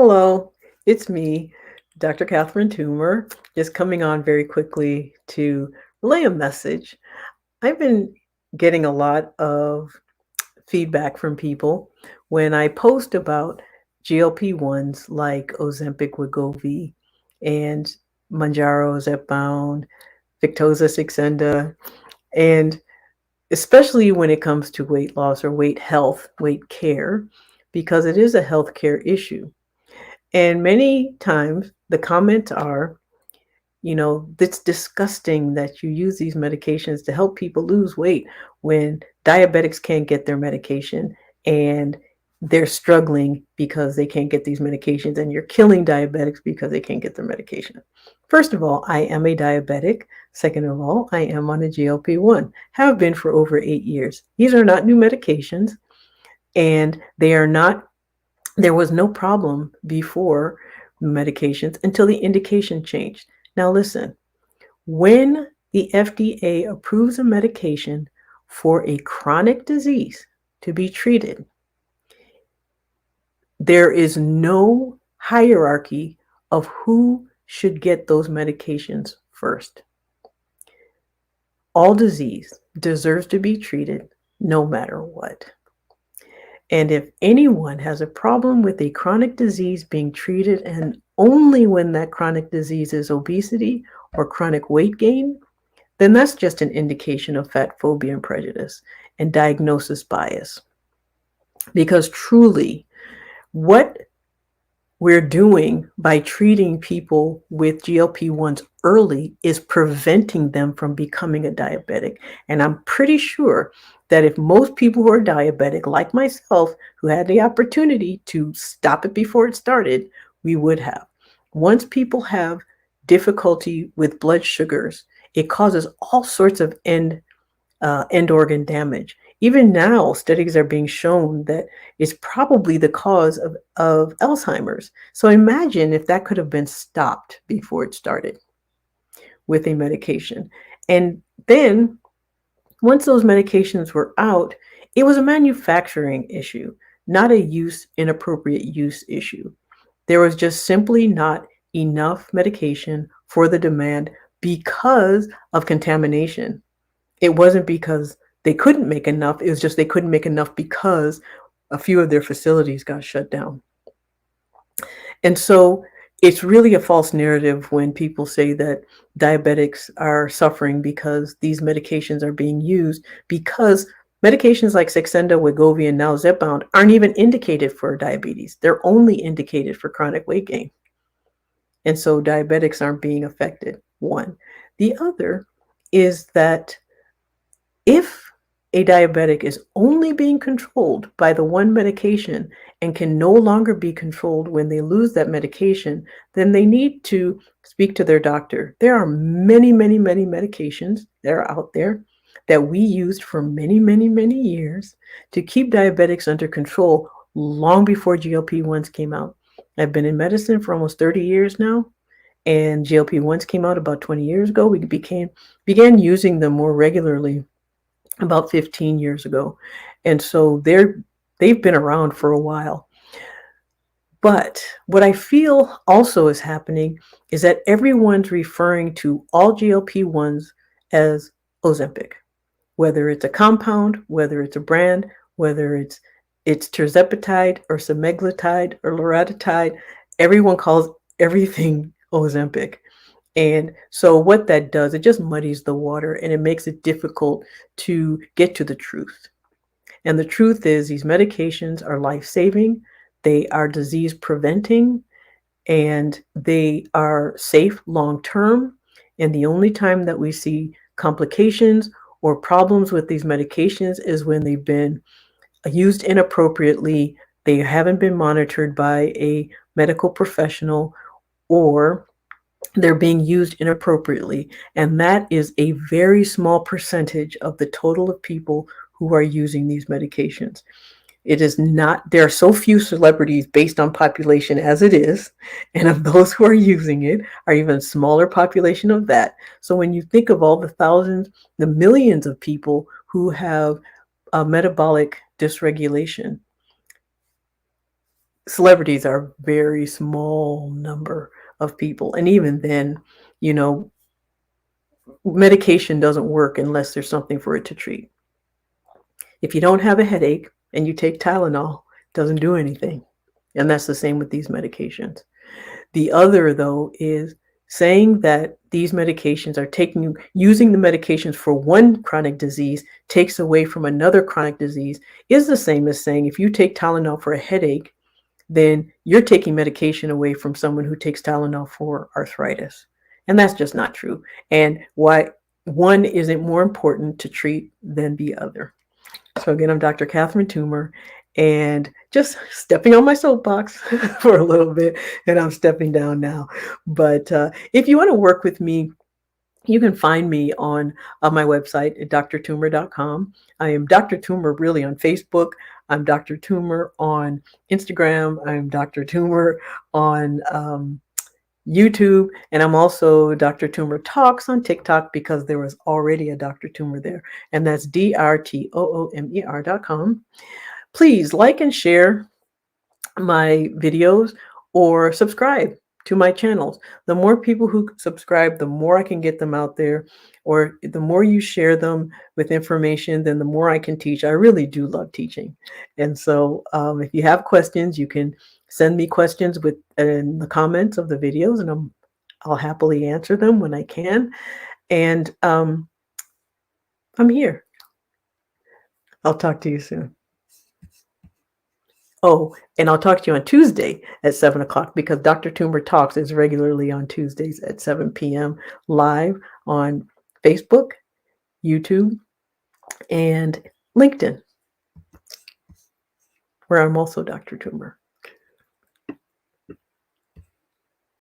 Hello, it's me, Dr. Catherine Toomer, just coming on very quickly to relay a message. I've been getting a lot of feedback from people when I post about GLP-1s like Ozempic Wegovy and Manjaro, Zepbound, Victoza, Saxenda, and especially when it comes to weight loss or weight health, weight care, because it is a healthcare issue. And many times the comments are, it's disgusting that you use these medications to help people lose weight when diabetics can't get their medication and they're struggling because they can't get these medications, and you're killing diabetics because they can't get their medication. First of all, I am a diabetic. Second of all, I am on a GLP-1, have been for over 8 years. These are not new medications, and they are not there was no problem before medications until the indication changed. Now, listen, when the FDA approves a medication for a chronic disease to be treated, there is no hierarchy of who should get those medications first. All disease deserves to be treated no matter what. And if anyone has a problem with a chronic disease being treated, and only when that chronic disease is obesity or chronic weight gain, then that's just an indication of fat phobia and prejudice and diagnosis bias. Because truly, what we're doing by treating people with GLP-1s early is preventing them from becoming a diabetic. And I'm pretty sure that if most people who are diabetic, like myself, who had the opportunity to stop it before it started, we would have. Once people have difficulty with blood sugars, it causes all sorts of end organ damage. Even now, studies are being shown that it's probably the cause of Alzheimer's. So imagine if that could have been stopped before it started with a medication. And then once those medications were out, it was a manufacturing issue, not a inappropriate use issue. There was just simply not enough medication for the demand because of contamination. It wasn't because they couldn't make enough. It was just they couldn't make enough because a few of their facilities got shut down. And so it's really a false narrative when people say that diabetics are suffering because these medications are being used, because medications like Saxenda, Wegovy, and now Zepbound aren't even indicated for diabetes. They're only indicated for chronic weight gain. And so diabetics aren't being affected, one. The other is that if a diabetic is only being controlled by the one medication and can no longer be controlled when they lose that medication, then they need to speak to their doctor. There are many, many, many medications that are out there that we used for many, many, many years to keep diabetics under control long before GLP-1s came out. I've been in medicine for almost 30 years now, and GLP-1s came out about 20 years ago. We began using them more regularly about 15 years ago. And so they've been around for a while. But what I feel also is happening is that everyone's referring to all GLP-1s as Ozempic, whether it's a compound, whether it's a brand, whether it's tirzepatide or semaglutide or loratadine. Everyone calls everything Ozempic. And so what that does, it just muddies the water and it makes it difficult to get to the truth. And the truth is these medications are life-saving, they are disease preventing, and they are safe long-term. And the only time that we see complications or problems with these medications is when they've been used inappropriately, they haven't been monitored by a medical professional, or they're being used inappropriately. And that is a very small percentage of the total of people who are using these medications. It is not, there are so few celebrities based on population as it is, and of those who are using it are even smaller population of that. So when you think of all the thousands, the millions of people who have a metabolic dysregulation, celebrities are a very small number of people. And even then, you know, medication doesn't work unless there's something for it to treat. If you don't have a headache and you take Tylenol, it doesn't do anything. And that's the same with these medications. The other, though, is saying that these medications are using the medications for one chronic disease takes away from another chronic disease is the same as saying if you take Tylenol for a headache, then you're taking medication away from someone who takes Tylenol for arthritis. And that's just not true. And why one isn't more important to treat than the other. So again, I'm Dr. Catherine Toomer, and just stepping on my soapbox for a little bit, and I'm stepping down now. But if you want to work with me, you can find me on my website at drtoomer.com. I am Dr. Toomer really on Facebook. I'm Dr. Toomer on Instagram. I'm Dr. Toomer on YouTube, and I'm also Dr. Toomer Talks on TikTok because there was already a Dr. Toomer there, and that's drtoomer.com. Please like and share my videos or subscribe to my channels. The more people who subscribe, the more I can get them out there, or the more you share them with information, then the more I can teach. I really do love teaching. And so if you have questions, you can send me questions in the comments of the videos, and I'll happily answer them when I can. And I'm here. I'll talk to you soon. Oh, and I'll talk to you on Tuesday at 7 o'clock because Dr. Toomer Talks is regularly on Tuesdays at 7 p.m. live on Facebook, YouTube, and LinkedIn, where I'm also Dr. Toomer.